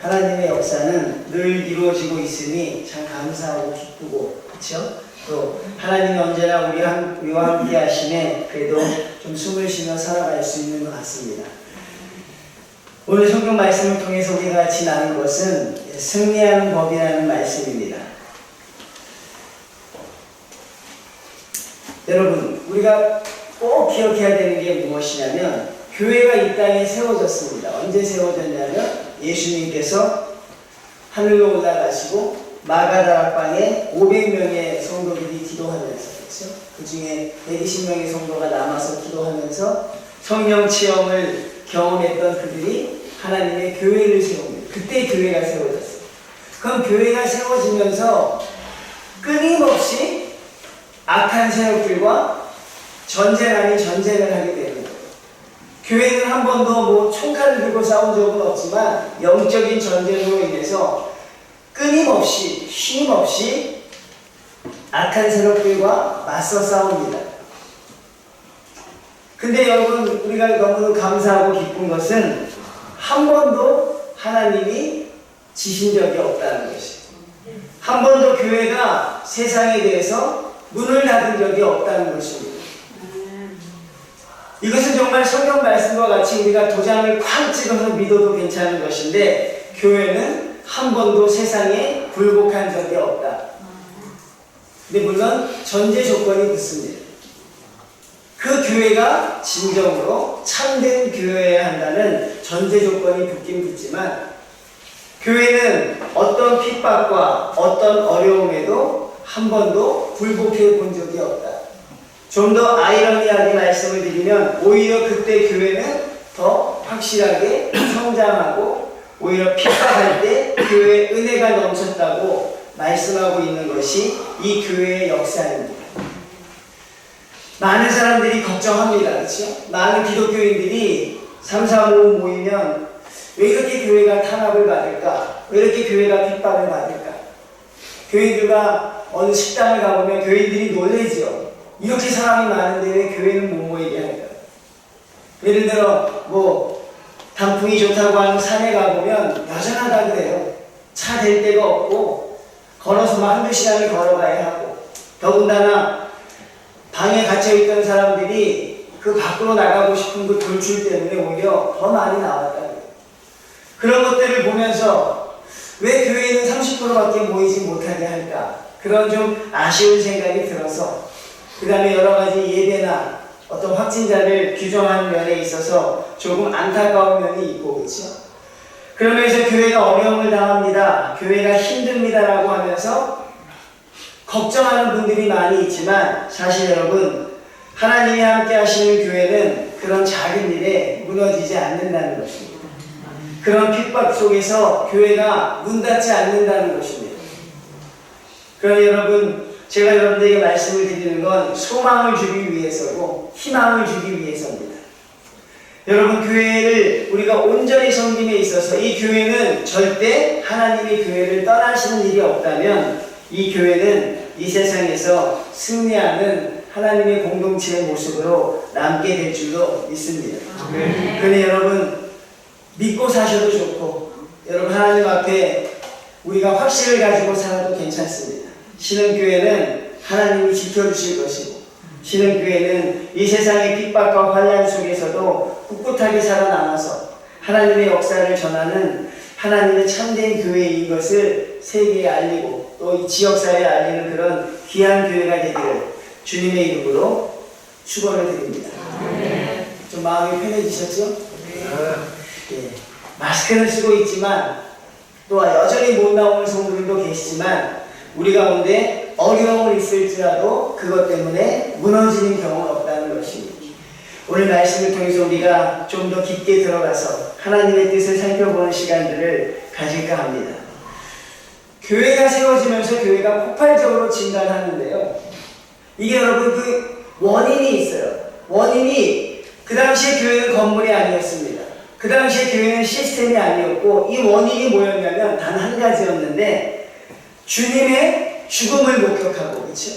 하나님의 역사는 늘 이루어지고 있으니 참 감사하고 기쁘고, 그렇죠? 또 하나님이 언제나 우리와 함께 하심에 그래도 좀 숨을 쉬며 살아갈 수 있는 것 같습니다. 오늘 성경 말씀을 통해서 우리가 같이 나눈 것은 승리하는 법이라는 말씀입니다. 여러분, 우리가 꼭 기억해야 되는 게 무엇이냐면 교회가 이 땅에 세워졌습니다. 언제 세워졌냐면 예수님께서 하늘로 올라가시고 마가다락방에 500명의 성도들이 기도하면서, 그렇죠? 그 중에 120명의 성도가 남아서 기도하면서 성령 체험을 경험했던 그들이 하나님의 교회를 세웁니다. 그때 교회가 세워졌어요. 그럼 교회가 세워지면서 끊임없이 악한 세력들과 전쟁 아닌 전쟁을 하게 되는 거예요. 교회는 한 번도 총칼을 들고 싸운 적은 없지만 영적인 전쟁으로 인해서 끊임없이 쉼없이 악한 세력들과 맞서 싸웁니다. 근데 여러분, 우리가 너무도 감사하고 기쁜 것은 한 번도 하나님이 지신 적이 없다는 것이에요. 한 번도 교회가 세상에 대해서 문을 닫은 적이 없다는 것입니다. 이것은 정말 성경 말씀과 같이 우리가 도장을 쾅 찍어서 믿어도 괜찮은 것인데, 교회는 한 번도 세상에 굴복한 적이 없다. 근데 물론 전제 조건이 붙습니다. 그 교회가 진정으로 참된 교회여야 한다는 전제 조건이 붙긴 붙지만, 교회는 어떤 핍박과 어떤 어려움에도 한 번도 굴복해 본 적이 없다. 좀 더 아이러니하게 말씀을 드리면 오히려 그때 교회는 더 확실하게 성장하고 오히려 핍박할 때 교회에 은혜가 넘쳤다고 말씀하고 있는 것이 이 교회의 역사입니다. 많은 사람들이 걱정합니다. 그렇죠? 많은 기독교인들이 3, 4, 5 모이면 왜 이렇게 교회가 탄압을 받을까? 왜 이렇게 교회가 핍박을 받을까? 교인들과 어느 식당을 가보면 교인들이 놀래죠. 이렇게 사람이 많은데 왜 교회는 못 모이게 할까? 예를 들어 단풍이 좋다고 하는 산에 가보면 여전하다 그래요. 차 댈 데가 없고 걸어서만 한두 시간을 걸어가야 하고, 더군다나 방에 갇혀있던 사람들이 그 밖으로 나가고 싶은 그 돌출 때문에 오히려 더 많이 나왔다 그래요. 그런 것들을 보면서 왜 교회는 30%밖에 모이지 못하게 할까? 그런 좀 아쉬운 생각이 들어서, 그 다음에 여러 가지 예배나 어떤 확진자를 규정하는 면에 있어서 조금 안타까운 면이 있고, 그렇죠? 그러면서 교회가 어려움을 당합니다, 교회가 힘듭니다라고 하면서 걱정하는 분들이 많이 있지만, 사실 여러분, 하나님이 함께 하시는 교회는 그런 작은 일에 무너지지 않는다는 것입니다. 그런 핍박 속에서 교회가 문 닫지 않는다는 것입니다. 그러니 여러분, 제가 여러분들에게 말씀을 드리는 건 소망을 주기 위해서고 희망을 주기 위해서입니다. 여러분, 교회를 우리가 온전히 섬김에 있어서 이 교회는 절대 하나님의 교회를 떠나시는 일이 없다면 이 교회는 이 세상에서 승리하는 하나님의 공동체의 모습으로 남게 될 줄로 믿습니다. 그러니 여러분, 믿고 사셔도 좋고, 여러분 하나님 앞에 우리가 확신을 가지고 살아도 괜찮습니다. 신흥교회는 하나님이 지켜주실 것이고, 신흥교회는 이 세상의 핍박과 환난 속에서도 꿋꿋하게 살아남아서 하나님의 역사를 전하는 하나님의 참된 교회인 것을 세계에 알리고 또 이 지역사회에 알리는 그런 귀한 교회가 되기를 주님의 이름으로 축원을 드립니다. 좀 마음이 편해지셨죠? 예. 마스크는 쓰고 있지만 또 여전히 못 나오는 성도들도 계시지만, 우리 가운데 어려움을 있을지라도 그것 때문에 무너지는 경우는 없다는 것입니다. 오늘 말씀을 통해서 우리가 좀 더 깊게 들어가서 하나님의 뜻을 살펴보는 시간들을 가질까 합니다. 교회가 세워지면서 교회가 폭발적으로 진단하는데요, 이게 여러분 그 원인이 있어요. 원인이 그 당시에 교회는 건물이 아니었습니다. 그 당시에 교회는 시스템이 아니었고, 이 원인이 뭐였냐면 단 한 가지였는데, 주님의 죽음을 목격하고, 그렇죠?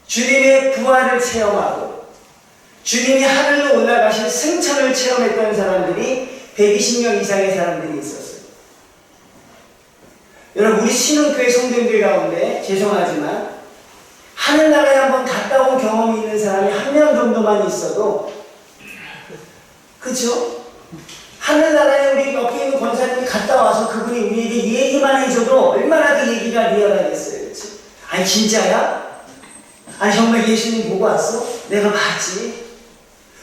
주님의 부활을 체험하고, 주님이 하늘로 올라가신 승천을 체험했던 사람들이 120명 이상의 사람들이 있었어요. 여러분, 우리 신흥교회 성도님들 가운데 죄송하지만 하늘나라에 한번 갔다 온 경험이 있는 사람이 한 명 정도만 있어도, 그쵸? 하늘나라에 우리 옆에 있는 권사님이 갔다 와서 그분이 우리에게 얘기만 해줘도 얼마나 그 얘기가 리얼하겠어요. 그치? 아니 진짜야? 아니 정말 예수님 보고 왔어? 내가 봤지.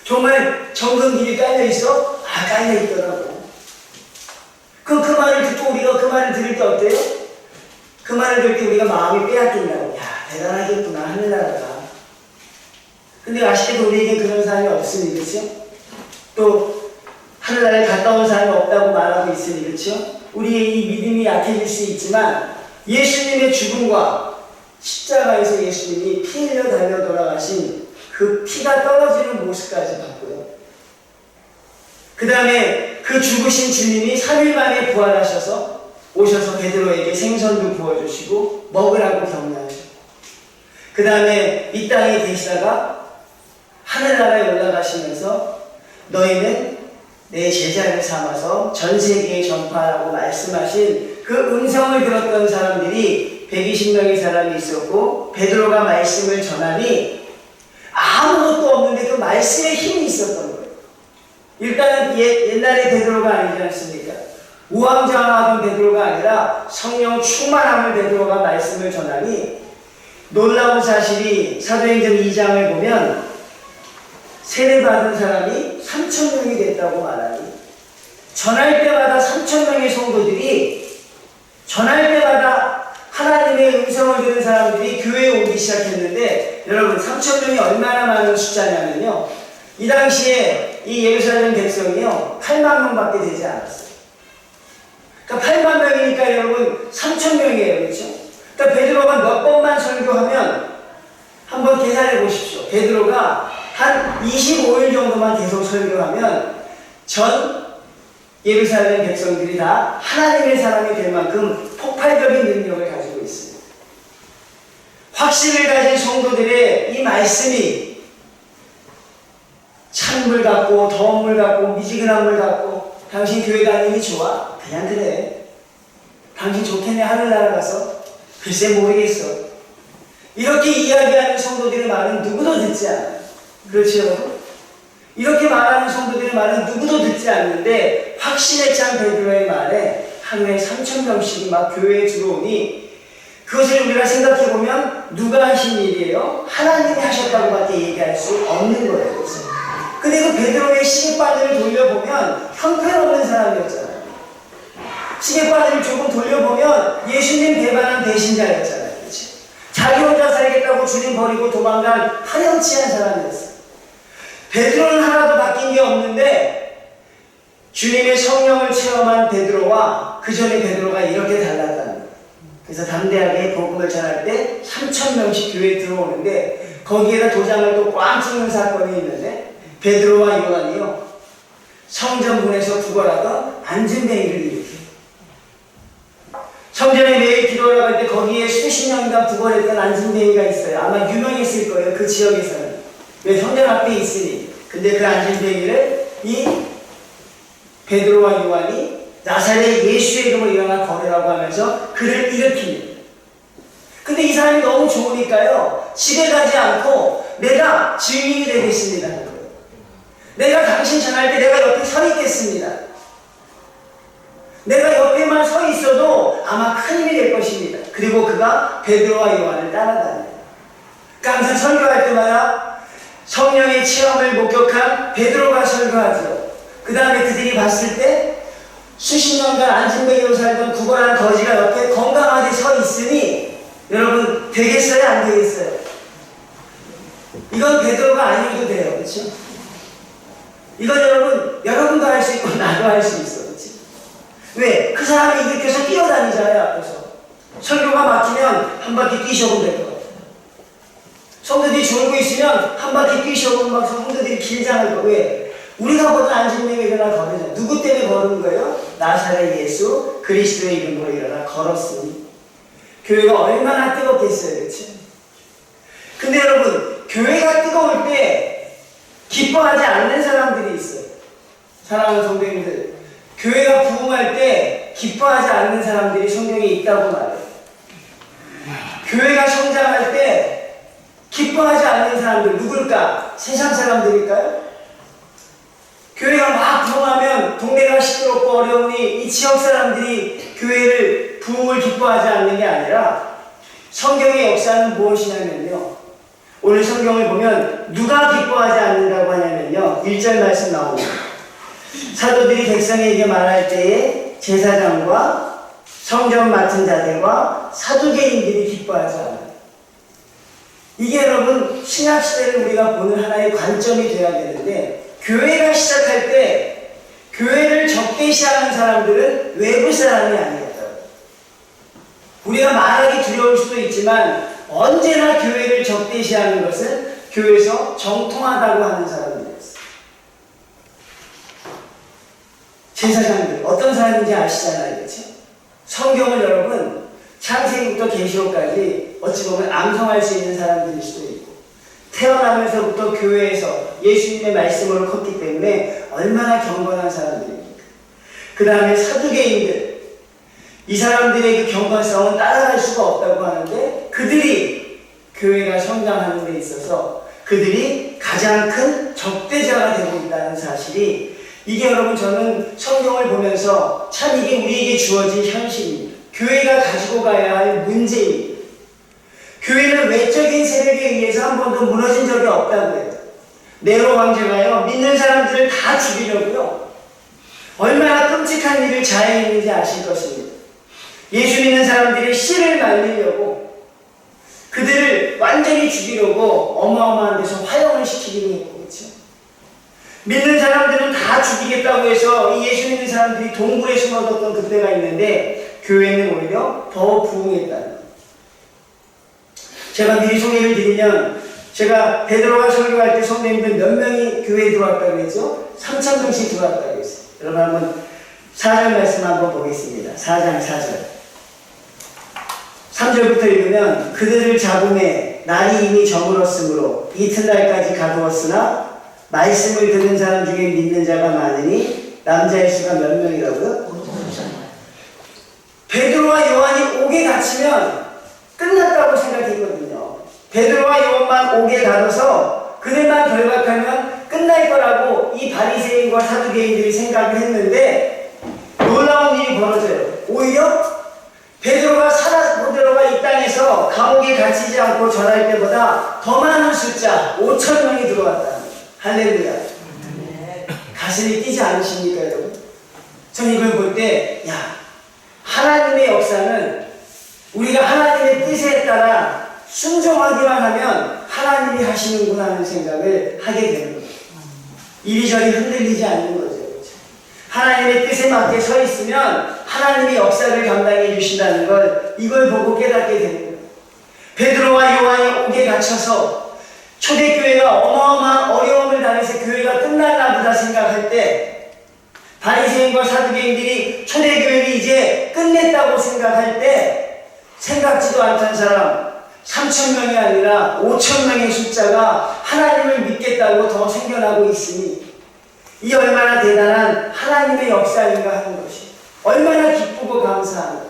정말 정금길이 깔려있어? 아, 깔려있더라고. 그럼 그 말을 듣고 우리가 그 말을 들을 때 어때요? 그 말을 들을 때 우리가 마음이 빼앗긴다고. 야, 대단하겠구나, 하늘나라가. 근데 아쉽게도 우리에게 그런 사람이 없으니, 그렇죠? 또 하늘나라에 갔다 온 사람이 없다고 말하고 있으니, 그렇죠? 우리의 이 믿음이 약해질 수 있지만 예수님의 죽음과 십자가에서 예수님이 피 흘려 달려 돌아가신 그 피가 떨어지는 모습까지 봤고요. 그 다음에 그 죽으신 주님이 3일 만에 부활하셔서 오셔서 베드로에게 생선도 부어주시고 먹으라고 격려하시고, 그 다음에 이 땅에 계시다가 하늘나라에 올라가시면서 너희는 내 제자를 삼아서 전 세계에 전파하라고 말씀하신 그 음성을 들었던 사람들이 120명의 사람이 있었고, 베드로가 말씀을 전하니 아무것도 없는데 그 말씀에 힘이 있었던 거예요. 일단은 옛날의 베드로가 아니지 않습니까? 우왕좌왕하던 베드로가 아니라 성령 충만함을 베드로가 말씀을 전하니, 놀라운 사실이 사도행전 2장을 보면 세례받은 사람이 3,000명이 됐다고 말하니, 전할 때마다 3,000명의 성도들이, 전할 때마다 하나님의 음성을 듣는 사람들이 교회에 오기 시작했는데, 여러분 3,000명이 얼마나 많은 숫자냐면요, 이 당시에 이 예루살렘 백성이요 8만 명밖에 되지 않았어요. 그러니까 8만 명이니까 여러분 3,000명이에요, 그렇죠? 그러니까 베드로가 몇 번만 설교하면, 한번 계산해 보십시오. 베드로가 한 25일 정도만 계속 설교하면 전 예루살렘 백성들이 다 하나님의 사람이 될 만큼 폭발적인 능력을 가지고 있습니다. 확신을 가진 성도들의 이 말씀이 찬물 같고 더운 물 같고 미지근한 물 같고, 당신 교회 다니니 좋아? 그냥 그래. 당신 좋겠네, 하늘나라 가서? 글쎄 모르겠어. 이렇게 이야기하는 성도들의 말은 누구도 듣지 않아요. 그렇죠, 여러분? 이렇게 말하는 성도들의 말은 누구도 듣지 않는데, 확신에 찬 베드로의 말에 하루에 3,000명씩이 막 교회에 들어오니, 그것을 우리가 생각해보면 누가 하신 일이에요? 하나님이 하셨다고밖에 얘기할 수 없는 거예요. 그렇죠? 근데 그 베드로의 시계바늘을 돌려보면 형편없는 사람이었잖아요. 시계바늘을 조금 돌려보면 예수님 배반한 배신자였잖아요. 그렇죠? 자기 혼자 살겠다고 주님 버리고 도망간 파렴치한 사람이었어요. 베드로는 하나도 바뀐 게 없는데, 주님의 성령을 체험한 베드로와 그 전에 베드로가 이렇게 달랐다는 거예요. 그래서 담대하게 복음을 전할 때 3,000명씩 교회에 들어오는데, 거기에다 도장을 또 꽝 찍는 사건이 있는데, 베드로와 요한이요 성전문에서 구걸하던 안진뱅이를 일으켜요. 성전에 매일 기도를 할 때 거기에 수십 년간 구걸했던 안진뱅이가 있어요. 아마 유명했을 거예요, 그 지역에서는. 왜? 성전 앞에 있으니. 근데 그 안진뱅이를 이 베드로와 요한이 나사렛 예수의 이름으로 일어나 걸으라고 하면서 그를 일으킵니다. 근데 이 사람이 너무 좋으니까요, 집에 가지 않고 내가 증인이 되겠습니다 하는 거예요. 내가 당신 전할 때 내가 옆에 서 있겠습니다. 내가 옆에만 서 있어도 아마 큰 힘이 될 것입니다. 그리고 그가 베드로와 요한을 따라다녀요. 그러니까 항상 설교할 때마다 성령의 체험을 목격한 베드로가 설교하죠. 그 다음에 그들이 봤을 때 수십 년간 안진뱅이로 살던 구걸한 거지가 옆에 건강하게 서 있으니, 여러분 되겠어요, 안 되겠어요? 이건 베드로가 아니어도 돼요, 그렇죠? 이건 여러분도 할 수 있고 나도 할 수 있어, 그렇지? 왜? 그 사람이 일으켜서 뛰어다니잖아요, 앞에서. 설교가 막히면 한 바퀴 뛰셔보면 될 것 같아요. 성도들이 졸고 있으면 한 바퀴 뛰셔보면 막 성도들이 길장을 거. 왜? 우리가 보던 안진뱅이 일어나 걸으잖아요. 누구 때문에 걸은 거예요? 나사렛 예수 그리스도의 이름으로 일어나 걸었으니. 교회가 얼마나 뜨겁겠어요, 그렇지? 근데 여러분, 교회가 뜨거울 때 기뻐하지 않는 사람들이 있어요. 사랑하는 성도님들, 교회가 부흥할 때 기뻐하지 않는 사람들이 성경에 있다고 말해요. 교회가 성장할 때 기뻐하지 않는 사람들 누굴까? 세상 사람들일까요? 교회가 막 부흥하면 동네가 시끄럽고 어려우니 이 지역 사람들이 교회를 부흥을 기뻐하지 않는 게 아니라 성경의 역사는 무엇이냐면요. 오늘 성경을 보면 누가 기뻐하지 않는다고 하냐면요. 1절 말씀 나옵니다. 사도들이 백성에게 말할 때에 제사장과 성전 맡은 자들과 사두개인들이 기뻐하지 않아요. 이게 여러분 신약시대를 우리가 보는 하나의 관점이 되어야 되는데 교회가 시작할 때 교회를 적대시하는 사람들은 외부 사람이 아니었어요. 우리가 말하기 두려울 수도 있지만 언제나 교회를 적대시하는 것은 교회에서 정통하다고 하는 사람들이었어요. 제사장들 어떤 사람인지 아시잖아요. 그렇죠? 성경을 여러분 창세기부터 계시록까지 어찌 보면 암송할 수 있는 사람들일 수도 있고 태어나면서부터 교회에서 예수님의 말씀으로 컸기 때문에 얼마나 경건한 사람들입니까? 그 다음에 사두개인들 이 사람들의 그 경건성은 따라갈 수가 없다고 하는데 그들이 교회가 성장하는 데 있어서 그들이 가장 큰 적대자가 되고 있다는 사실이 이게 여러분 저는 성경을 보면서 참 이게 우리에게 주어진 현실입니다. 교회가 가지고 가야 할 문제입니다. 교회는 외적인 세력에 의해서 한 번도 무너진 적이 없다고 해요. 네로 황제가요 믿는 사람들을 다 죽이려고요 얼마나 끔찍한 일을 자행했는지 아실 것입니다. 예수 믿는 사람들의 씨를 말리려고 그들을 완전히 죽이려고 어마어마한 데서 화형을 시키기도 했고 그렇죠? 믿는 사람들은 다 죽이겠다고 해서 이 예수 믿는 사람들이 동굴에 숨어뒀던 그때가 있는데 교회는 오히려 더 부흥했다는 거예요. 제가 미리 소개를 드리면 제가 베드로가 설교할 때 성도님들 몇 명이 교회에 들어왔다고 했죠? 3,000명씩 들어왔다고 했어요. 여러분 한번 4절 말씀 한번 보겠습니다. 4장 4절 3절부터 읽으면 그들을 잡음에 날이 이미 저물었으므로 이튿날까지 가두었으나 말씀을 듣는 사람 중에 믿는 자가 많으니 남자의 수가 몇 명이라고요? 베드로와 요한이 옥에 갇히면 끝났다고 생각했거든요. 베드로와 요한만 옥에 가둬서 그들만 결박하면 끝날 거라고 이 바리새인과 사두개인들이 생각을 했는데 놀라운 일이 벌어져요. 오히려 베드로가 이 땅에서 감옥에 갇히지 않고 전할 때보다 더 많은 숫자 5,000명이 들어왔다. 할렐루야. 가슴이 뛰지 않으십니까 여러분? 전 이걸 볼 때 하나님의 역사는 우리가 하나님의 뜻에 따라 순종하기만 하면 하나님이 하시는구나 하는 생각을 하게 되는 거예요. 이리저리 흔들리지 않는 거죠. 그렇죠? 하나님의 뜻에 맞게 서 있으면 하나님이 역사를 감당해 주신다는 걸 이걸 보고 깨닫게 되는 거예요. 베드로와 요한이 옥에 갇혀서 초대교회가 어마어마한 어려움을 당해서 교회가 끝났나 보다 생각할 때 바리새인과 사두개인들이 초대교회를 이제 끝냈다고 생각할 때 생각지도 않던 사람 3,000명이 아니라 5,000명의 숫자가 하나님을 믿겠다고 더 생겨나고 있으니 이 얼마나 대단한 하나님의 역사인가 하는 것이 얼마나 기쁘고 감사한가.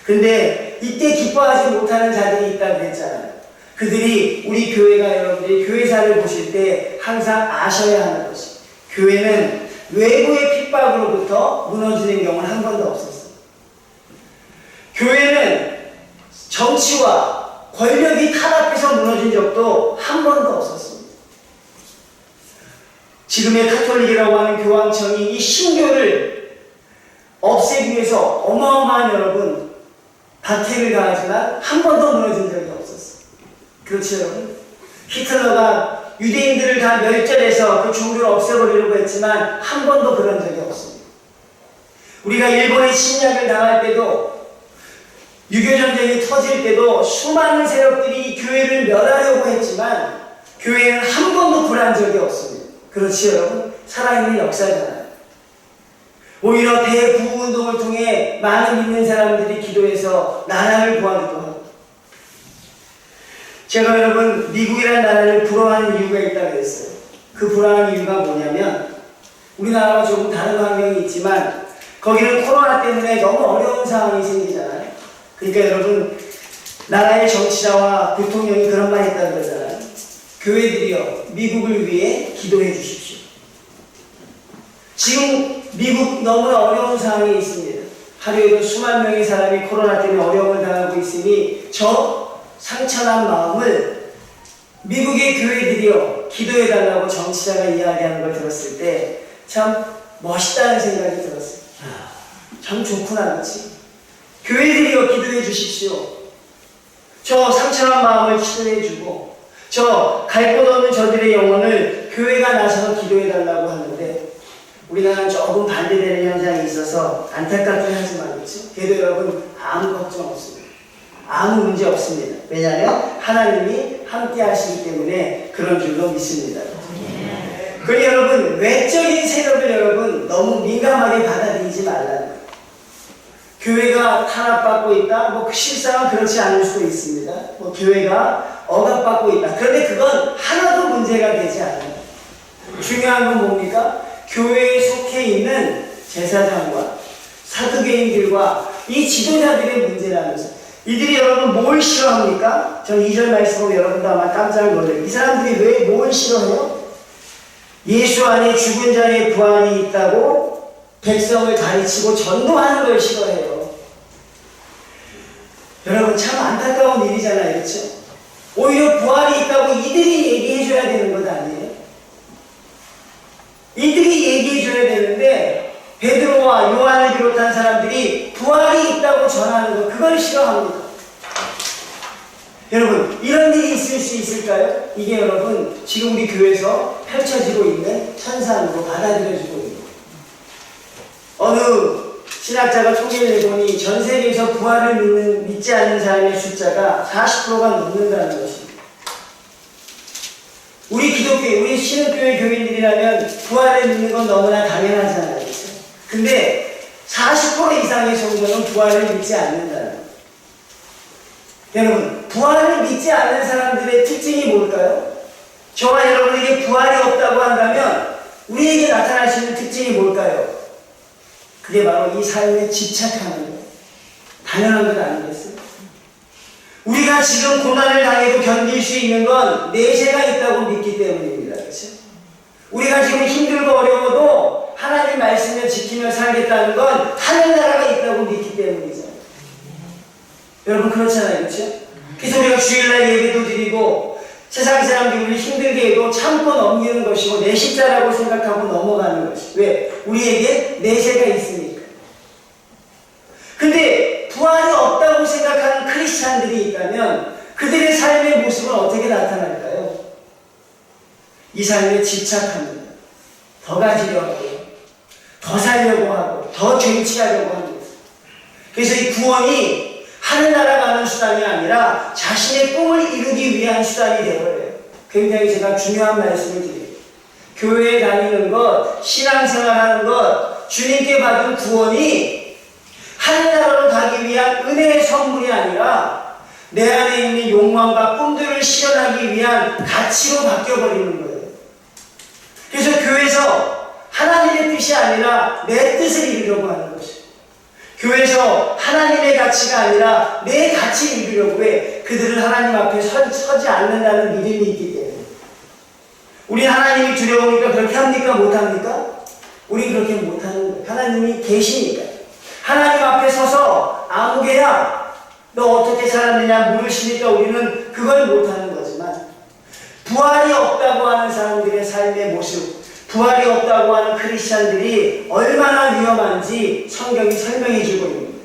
근데 이때 기뻐하지 못하는 자들이 있다고 했잖아요. 그들이 우리 교회가 여러분들이 교회사를 보실 때 항상 아셔야 하는 것이 교회는 외부의 핍박으로부터 무너지는 경우는 한 번도 없었어요. 교회는 정치와 권력이 탄압해서 무너진 적도 한 번도 없었습니다. 지금의 카톨릭이라고 하는 교황청이 이 신교를 없애기 위해서 어마어마한 여러분 박해를 가하지만 한 번도 무너진 적이 없었어요. 그렇죠 여러분? 히틀러가 유대인들을 다 멸절해서 그 종교를 없애버리려고 했지만 한 번도 그런 적이 없습니다. 우리가 일본의 침략을 당할 때도 유교전쟁이 터질 때도 수많은 세력들이 교회를 멸하려고 했지만 교회는 한 번도 불한 적이 없습니다. 그렇지 여러분? 살아있는 역사잖아요. 오히려 대구운동을 통해 많은 믿는 사람들이 기도해서 나라를 구하기도 하고 제가 여러분 미국이라는 나라를 부러워하는 이유가 있다고 했어요. 그 부러워하는 이유가 뭐냐면 우리나라와 조금 다른 환경이 있지만 거기는 코로나 때문에 너무 어려운 상황이 생기잖아요. 그러니까 여러분, 나라의 정치자와 대통령이 그런 말 했다는 거잖아요. 교회들이여, 미국을 위해 기도해 주십시오. 지금 미국 너무나 어려운 상황이 있습니다. 하루에도 수만 명의 사람이 코로나 때문에 어려움을 당하고 있으니 저 상처난 마음을 미국의 교회들이여 기도해 달라고 정치자가 이야기하는 걸 들었을 때 참 멋있다는 생각이 들었어요. 참 좋구나, 그렇지? 교회들이여 기도해 주십시오. 저 상처난 마음을 치료해 주고 저 갈 곳 없는 저들의 영혼을 교회가 나서서 기도해 달라고 하는데 우리나라는 조금 반대되는 현상이 있어서 안타깝긴 하지만 그렇죠? 그래도 여러분 아무 걱정 없습니다. 아무 문제 없습니다. 왜냐하면 하나님이 함께 하시기 때문에 그런 줄로 믿습니다. 그러니 여러분 외적인 세력을 여러분 너무 민감하게 받아들이지 말라는 거예요. 교회가 탄압받고 있다? 뭐 실상은 그렇지 않을 수도 있습니다. 뭐 교회가 억압받고 있다. 그런데 그건 하나도 문제가 되지 않아요. 중요한 건 뭡니까? 교회에 속해 있는 제사장과 사두개인들과 이 지도자들의 문제라면서 이들이 여러분 뭘 싫어합니까? 전 2절 말씀으로 여러분도 아마 깜짝 놀래요. 이 사람들이 왜 뭘 싫어해요? 예수 안에 죽은 자의 부활이 있다고 백성을 가르치고 전도하는 걸 싫어해요. 여러분 참 안타까운 일이잖아요. 그렇죠? 오히려 부활이 있다고 이들이 얘기해줘야 되는 것 아니에요? 이들이 얘기해줘야 되는데 베드로와 요한을 비롯한 사람들이 부활이 있다고 전하는 것, 그걸 싫어합니다. 여러분 이런 일이 있을 수 있을까요? 이게 여러분 지금 우리 교회에서 펼쳐지고 있는 현상으로 받아들여지고 있는 거예요. 어느 신학자가 통계를 내보니 전 세계에서 부활을 믿지 않는 사람의 숫자가 40%가 넘는다는 것입니다. 우리 기독교회, 우리 신흥교회 교인들이라면 부활을 믿는 건 너무나 당연하잖아요. 그렇죠? 근데 40% 이상의 성도는 부활을 믿지 않는다는 거예요. 여러분, 부활을 믿지 않는 사람들의 특징이 뭘까요? 저와 여러분에게 부활이 없다고 한다면 우리에게 나타날 수 있는 특징이 뭘까요? 그게 바로 이 삶에 집착하는 거예요. 당연한 것 아니겠어요? 우리가 지금 고난을 당해도 견딜 수 있는 건 내세가 있다고 믿기 때문입니다. 그렇죠? 우리가 지금 힘들고 어려워도 하나님 말씀을 지키며 살겠다는 건 하늘나라가 있다고 믿기 때문이죠. 여러분 그렇잖아요. 그렇죠? 그래서 우리가 주일날 예배도 드리고 세상 사람들이 우리 힘들게 해도 참고 넘기는 것이고 내 십자라고 생각하고 넘어가는 것이. 왜? 우리에게 내세가 있으니까. 근데 부활이 없다고 생각하는 크리스찬들이 있다면 그들의 삶의 모습은 어떻게 나타날까요? 이 삶에 집착합니다. 더 가지려고 하고 더 살려고 하고 더 쟁취하려고 합니다. 그래서 이 구원이 하늘나라 가는 수단이 아니라 자신의 꿈을 이루기 위한 수단이 되어버려요. 굉장히 제가 중요한 말씀을 드려요. 교회에 다니는 것, 신앙생활하는 것, 주님께 받은 구원이 하늘나라로 가기 위한 은혜의 선물이 아니라 내 안에 있는 욕망과 꿈들을 실현하기 위한 가치로 바뀌어버리는 거예요. 그래서 교회에서 하나님의 뜻이 아니라 내 뜻을 이루려고 하는 것이에요. 교회에서 하나님의 가치가 아니라 내 가치를 이루려고 해. 그들은 하나님 앞에 서지 않는다는 믿음이 있기 때문에. 우리 하나님이 두려우니까 그렇게 합니까? 못합니까? 우리 그렇게 못하는 거예요. 하나님이 계시니까. 하나님 앞에 서서 아무개야 너 어떻게 살았느냐 물으시니까 우리는 그걸 못하는 거지만 부활이 없다고 하는 사람들의 삶의 모습, 부활이 없다고 하는 크리스찬들이 얼마나 위험한지 성경이 설명해 주고 있는 거예요.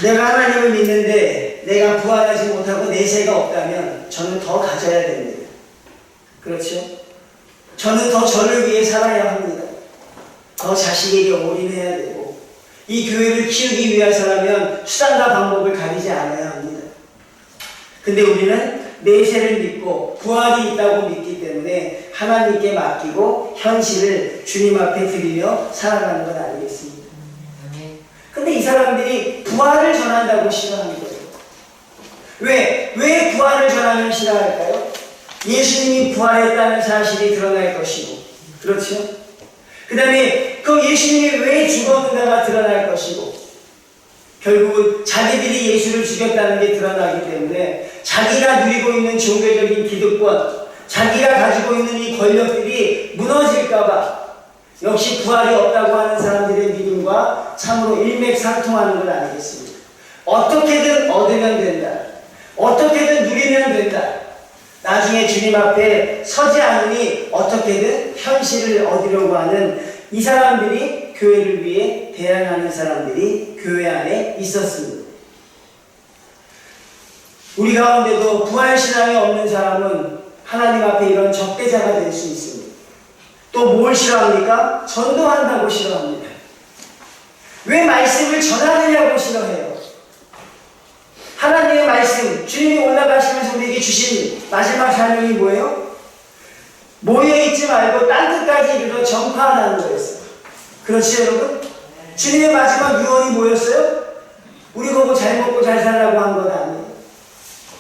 내가 하나님을 믿는데 내가 부활하지 못하고 내세가 없다면 저는 더 가져야 됩니다. 그렇죠? 저는 더 저를 위해 살아야 합니다. 더 자식에게 올인해야 되고 이 교회를 키우기 위해서라면 수단과 방법을 가리지 않아야 합니다. 근데 우리는 내세를 믿고 부활이 있다고 믿기 때문에 하나님께 맡기고 현실을 주님 앞에 드리며 살아가는 것 아니겠습니까? 근데 이 사람들이 부활을 전한다고 싫어하는 거예요. 왜 부활을 전하면 싫어할까요? 예수님이 부활했다는 사실이 드러날 것이고, 그렇죠? 그 다음에 그 예수님이 왜 죽었는가가 드러날 것이고, 결국은 자기들이 예수를 죽였다는 게 드러나기 때문에 자기가 누리고 있는 종교적인 기득권, 자기가 가지고 있는 이 권력들이 무너질까봐 역시 부활이 없다고 하는 사람들의 믿음과 참으로 일맥상통하는 것 아니겠습니까? 어떻게든 얻으면 된다. 어떻게든 누리면 된다. 나중에 주님 앞에 서지 않으니 어떻게든 현실을 얻으려고 하는 이 사람들이 교회를 위해 대항하는 사람들이 교회 안에 있었습니다. 우리 가운데도 부활신앙이 없는 사람은 하나님 앞에 이런 적대자가 될 수 있습니다. 또 뭘 싫어합니까? 전도한다고 싫어합니다. 왜 말씀을 전하느냐고 싫어해요. 하나님의 말씀, 주님이 올라가시면서 우리에게 주신 마지막 사명이 뭐예요? 모여있지 말고 딴 끝까지 이르러 전파하라는 거였어요. 그렇지 여러분? 주님의 마지막 유언이 뭐였어요? 우리 보고 잘 먹고 잘 살라고 한 건 아니에요.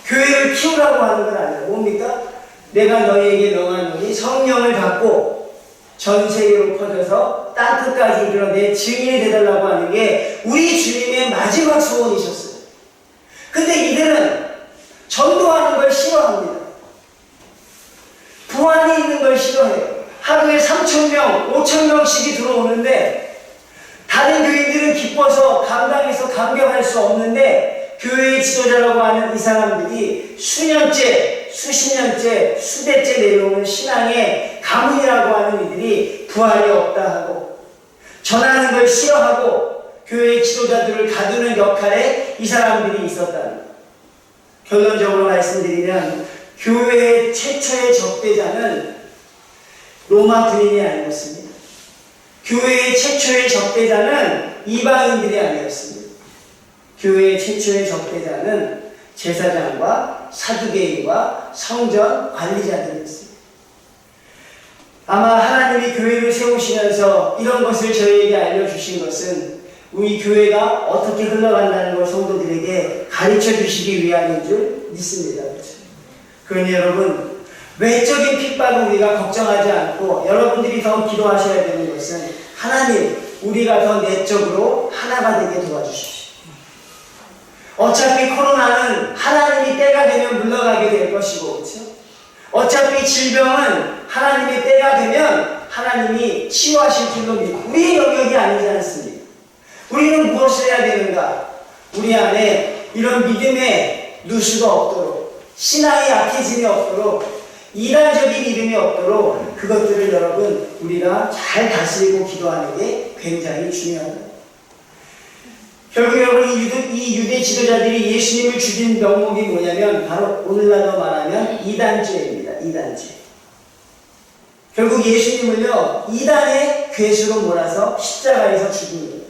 교회를 키우라고 하는 건 아니에요. 뭡니까? 내가 너희에게 명하노니 성령을 받고 전 세계로 퍼져서 땅 끝까지 이르러 내 증인이 되달라고 하는 게 우리 주님의 마지막 소원이셨어요. 근데 이들은 전도하는 걸 싫어합니다. 부활이 있는 걸 싫어해요. 하루에 3,000명, 5,000명씩이 들어오는데 다른 교인들은 기뻐서 감당해서 감격할 수 없는데 교회의 지도자라고 하는 이 사람들이 수년째, 수십 년째, 수대째 내려오는 신앙의 가문이라고 하는 이들이 부활이 없다 하고 전하는 걸 싫어하고 교회의 지도자들을 가두는 역할에 이 사람들이 있었다는 거예요. 결론적으로 말씀드리면 교회의 최초의 적대자는 로마 군인이 아니었습니다. 교회의 최초의 적대자는 이방인들이 아니었습니다. 교회의 최초의 적대자는 제사장과 사두개인과 성전 관리자들이었습니다. 아마 하나님이 교회를 세우시면서 이런 것을 저희에게 알려주신 것은 우리 교회가 어떻게 흘러간다는 걸 성도들에게 가르쳐 주시기 위함인 줄 믿습니다. 그러니 여러분, 외적인 핍박을 우리가 걱정하지 않고 여러분들이 더 기도하셔야 되는 것은 하나님, 우리가 더 내적으로 하나가 되게 도와주십시오. 어차피 코로나는 하나님이 때가 되면 물러가게 될 것이고, 그렇죠? 어차피 질병은 하나님의 때가 되면 하나님이 치유하실 줄로 믿고 우리의 영역이 아니지 않습니까? 우리는 무엇을 해야 되는가? 우리 안에 이런 믿음의 누수가 없도록, 신앙이 약해짐이 없도록, 이단적인 믿음이 없도록 그것들을 여러분 우리가 잘 다스리고 기도하는 게 굉장히 중요합니다. 결국 여러분 이 유대 지도자들이 예수님을 죽인 명목이 뭐냐면 바로 오늘날로 말하면 이단죄입니다. 이단죄. 결국 예수님을요 이단의 괴수로 몰아서 십자가에서 죽인 거예요.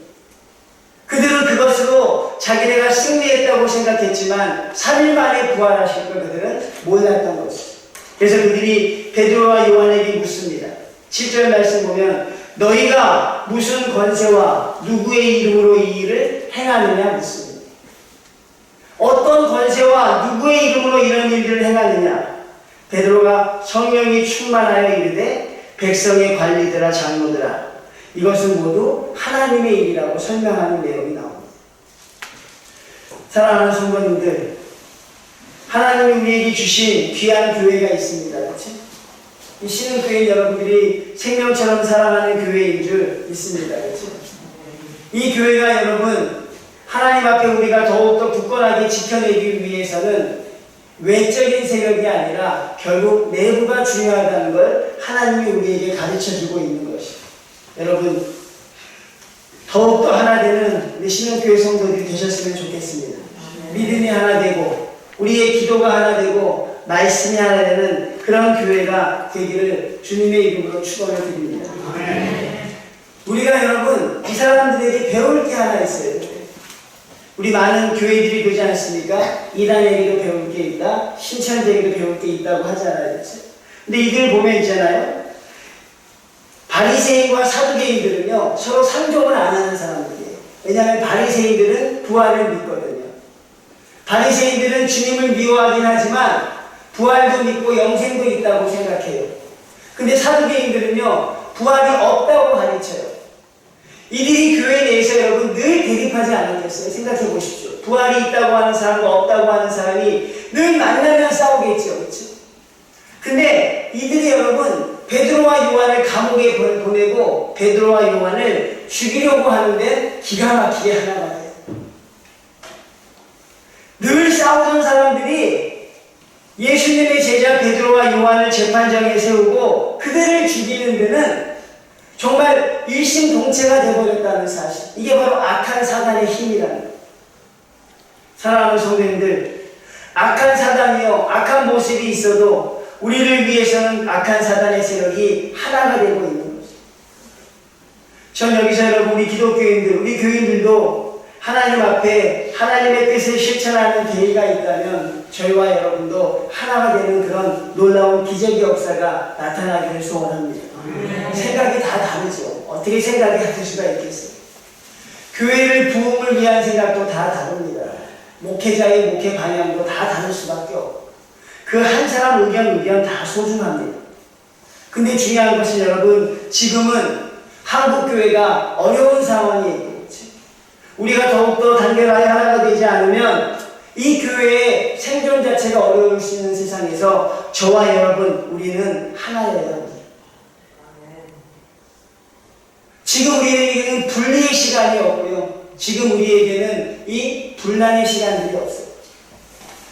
그들은 그것으로 자기네가 승리했다고 생각했지만 3일 만에 부활하실 걸 그들은 몰랐던 것이죠. 그래서 그들이 베드로와 요한에게 묻습니다. 7절 말씀 보면 너희가 무슨 권세와 누구의 이름으로 이 일을 행하느냐 묻습니다. 어떤 권세와 누구의 이름으로 이런 일들을 행하느냐? 베드로가 성령이 충만하여 이르되 백성의 관리들아 장로들아 이것은 모두 하나님의 일이라고 설명하는 내용이 나옵니다. 사랑하는 성도님들, 하나님이 우리에게 주신 귀한 교회가 있습니다. 그렇죠? 이 신흥교회 여러분들이 생명처럼 사랑하는 교회인 줄 믿습니다. 그렇죠? 이 교회가 여러분 하나님 앞에 우리가 더욱더 굳건하게 지켜내기 위해서는 외적인 세력이 아니라 결국 내부가 중요하다는 걸 하나님이 우리에게 가르쳐주고 있는 것이죠. 여러분 더욱더 하나 되는 우리 신흥교회 성도들이 되셨으면 좋겠습니다. 믿음이 하나 되고 우리의 기도가 하나 되고 말씀이 하나 되는 그런 교회가 되기를 주님의 이름으로 축원을 드립니다. 우리가 여러분 이 사람들에게 배울 게 하나 있어요. 우리 많은 교회들이 그러지 않습니까? 이단에게도 배울 게 있다, 신천지에게도 배울 게 있다고 하잖아요. 그렇죠? 근데 이들 보면 있잖아요. 바리새인과 사두개인들은요 서로 상종을 안 하는 사람들이에요. 왜냐하면 바리새인들은 부활을 믿거든요. 바리새인들은 주님을 미워하긴 하지만 부활도 믿고 영생도 있다고 생각해요. 근데 사두개인들은요 부활이 없다고 가르쳐요. 이들이 교회 내에서 여러분 늘 대립하지 않았겠어요? 생각해 보십시오. 부활이 있다고 하는 사람과 없다고 하는 사람이 늘 만나면 싸우겠죠. 그렇죠? 근데 이들이 여러분 베드로와 요한을 감옥에 보내고 베드로와 요한을 죽이려고 하는데 기가 막히게 하나가 돼요. 늘 싸우던 사람들이 예수님의 제자 베드로와 요한을 재판장에 세우고 그들을 죽이는 데는 정말 일심동체가 되어버렸다는 사실. 이게 바로 악한 사단의 힘이라는 거예요. 사랑하는 성도님들, 악한 사단이요, 악한 모습이 있어도 우리를 위해서는 악한 사단의 세력이 하나가 되고 있는 거죠. 전 여기서 여러분, 우리 기독교인들, 우리 교인들도 하나님 앞에 하나님의 뜻을 실천하는 계기가 있다면 저희와 여러분도 하나가 되는 그런 놀라운 기적의 역사가 나타나기를 소원합니다. 생각이 다 다르죠. 어떻게 생각이 같을 수가 있겠어요? 교회를 부흥을 위한 생각도 다 다릅니다. 목회자의 목회 방향도 다 다를 수밖에 없고 그 한 사람 의견 다 소중합니다. 근데 중요한 것은 여러분, 지금은 한국교회가 어려운 상황이 있고 우리가 더욱더 단결하여 하나가 되지 않으면 이 교회의 생존 자체가 어려울 수 있는 세상에서 저와 여러분, 우리는 하나여야 합니다. 지금 우리에게는 분리의 시간이 없고요. 지금 우리에게는 이 분란의 시간들이 없어요.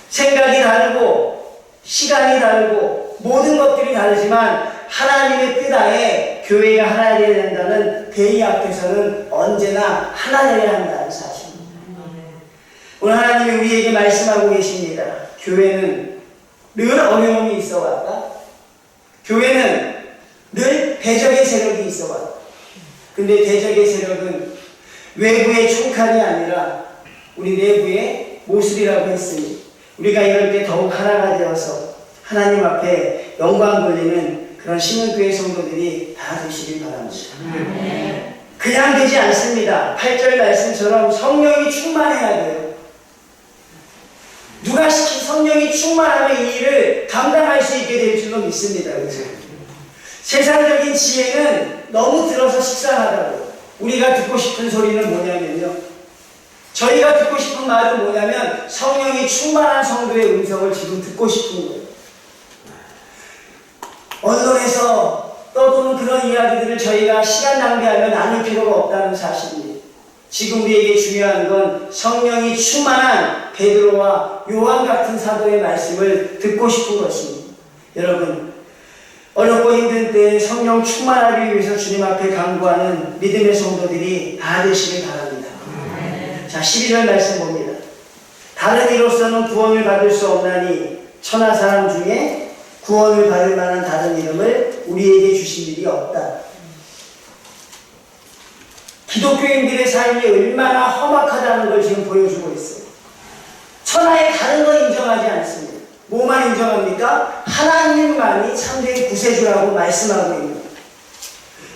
생각이 다르고 시간이 다르고 모든 것들이 다르지만 하나님의 뜻 하에 교회가 하나 되어야 된다는 대의 앞에서는 언제나 하나 되어야 한다는 사실입니다. 오늘 하나님이 우리에게 말씀하고 계십니다. 교회는 늘 어려움이 있어 왔다. 교회는 늘 대적의 세력이 있어 왔다. 근데 대적의 세력은 외부의 총칼이 아니라 우리 내부의 모습이라고 했으니 우리가 이럴 때 더욱 하나가 되어서 하나님 앞에 영광 돌리는 그런 신흥교회 성도들이 다 되시길 바랍니다. 그냥 되지 않습니다. 8절 말씀처럼 성령이 충만해야 돼요. 누가 시킨 성령이 충만하면 이 일을 감당할 수 있게 될 줄로 믿습니다. 그렇죠? 세상적인 지혜는 너무 들어서 식상하다고. 우리가 듣고 싶은 소리는 뭐냐면요, 저희가 듣고 싶은 말은 뭐냐면 성령이 충만한 성도의 음성을 지금 듣고 싶은 거예요. 언론에서 떠도는 그런 이야기들을 저희가 시간 낭비하며 나눌 필요가 없다는 사실입니다. 지금 우리에게 중요한 건 성령이 충만한 베드로와 요한 같은 사도의 말씀을 듣고 싶은 것입니다. 여러분, 어렵고 힘든 때에 성령 충만하기 위해서 주님 앞에 간구하는 믿음의 성도들이 다 되시길 바랍니다. 자, 12절 말씀 봅니다. 다른 이로서는 구원을 받을 수 없나니 천하 사람 중에 구원을 받을 만한 다른 이름을 우리에게 주신 일이 없다. 기독교인들의 삶이 얼마나 험악하다는 걸 지금 보여주고 있어요. 천하에 다른 거 인정하지 않습니다. 뭐만 인정합니까? 하나님만이 참된 구세주라고 말씀하고 있는.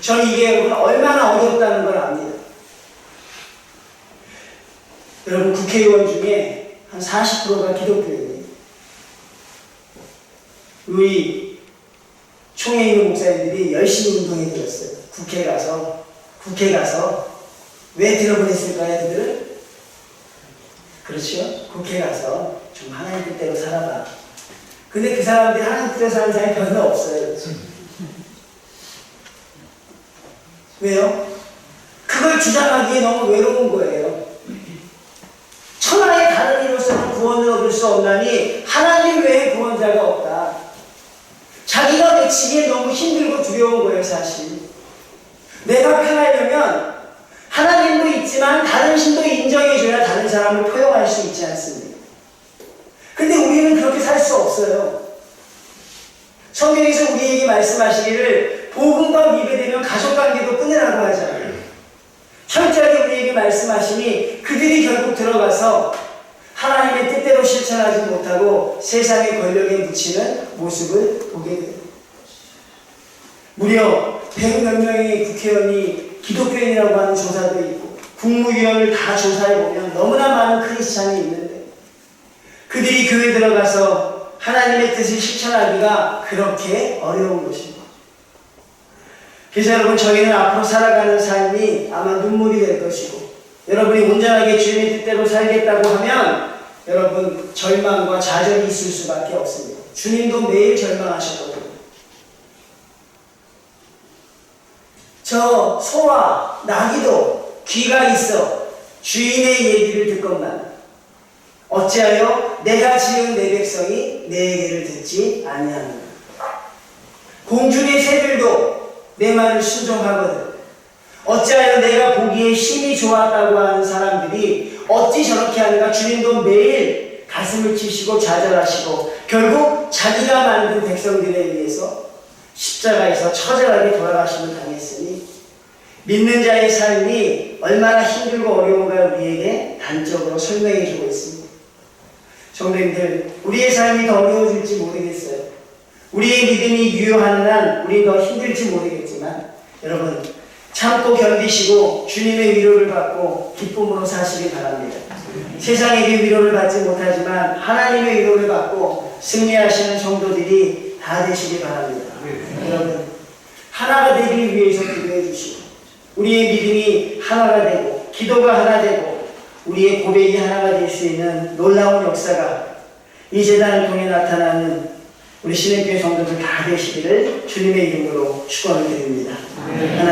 저는 이게 여러분 얼마나 어렵다는 걸 압니다. 여러분, 국회의원 중에 한 40%가 기독교인이에요. 우리 총회 있는 목사님들이 열심히 운동해 드렸어요. 국회 가서 왜 들어보냈을까요, 그들을? 그렇죠? 국회 가서 좀 하나님 뜻대로 살아봐. 근데 그 사람들이 하나님 뜻대로 사는 사람이 별로 없어요. 그렇죠? 왜요? 그걸 주장하기에 너무 외로운 거예요. 천하의 다른 이로서는 구원을 얻을 수 없나니 하나님 외에 구원자가 없다. 자기가 외치기에 너무 힘들고 두려운 거예요, 사실. 내가 편하려면 하나님도 있지만 다른 신도 인정해줘야 다른 사람을 포용할 수 있지 않습니까? 근데 우리는 그렇게 살 수 없어요. 성경에서 우리에게 말씀하시기를 복음과 예배되면 가족관계도 끊으라고 하잖아요. 철저하게 우리에게 말씀하시니 그들이 결국 들어가서 하나님의 뜻대로 실천하지 못하고 세상의 권력에 묻히는 모습을 보게 돼요. 무려 100몇 명의 국회의원이 기독교인이라고 하는 조사도 있고 국무위원을 다 조사해보면 너무나 많은 크리스찬이 있는데 그들이 교회 들어가서 하나님의 뜻을 실천하기가 그렇게 어려운 것입니다. 그래서 여러분, 저희는 앞으로 살아가는 삶이 아마 눈물이 될 것이고, 여러분이 온전하게 주님의 뜻대로 살겠다고 하면 여러분 절망과 좌절이 있을 수밖에 없습니다. 주님도 매일 절망하셨거든요. 저 소와 나귀도 귀가 있어 주인의 얘기를 듣건만 어찌하여 내가 지은 내 백성이 내 얘기를 듣지 아니하느냐. 공중의 새들도 내 말을 순종하거든. 어찌하여 내가 보기에 힘이 좋았다고 하는 사람들이 어찌 저렇게 하는가. 주님도 매일 가슴을 치시고 좌절하시고 결국 자기가 만든 백성들에 의해서 십자가에서 처절하게 돌아가심을 당했으니 믿는 자의 삶이 얼마나 힘들고 어려운가 우리에게 단적으로 설명해 주고 있습니다. 성도님들, 우리의 삶이 더 어려워질지 모르겠어요. 우리의 믿음이 유효하는 한 우리 더 힘들지 모르겠지만 여러분 참고 견디시고 주님의 위로를 받고 기쁨으로 사시길 바랍니다. 세상에게 위로를 받지 못하지만 하나님의 위로를 받고 승리하시는 성도들이 다 되시길 바랍니다. 여러분, 하나가 되기 위해서 기도해 주시고 우리의 믿음이 하나가 되고 기도가 하나 되고 우리의 고백이 하나가 될 수 있는 놀라운 역사가 이 재단을 통해 나타나는 우리 신행교회 성도들 다 되시기를 주님의 이름으로 축원을 드립니다.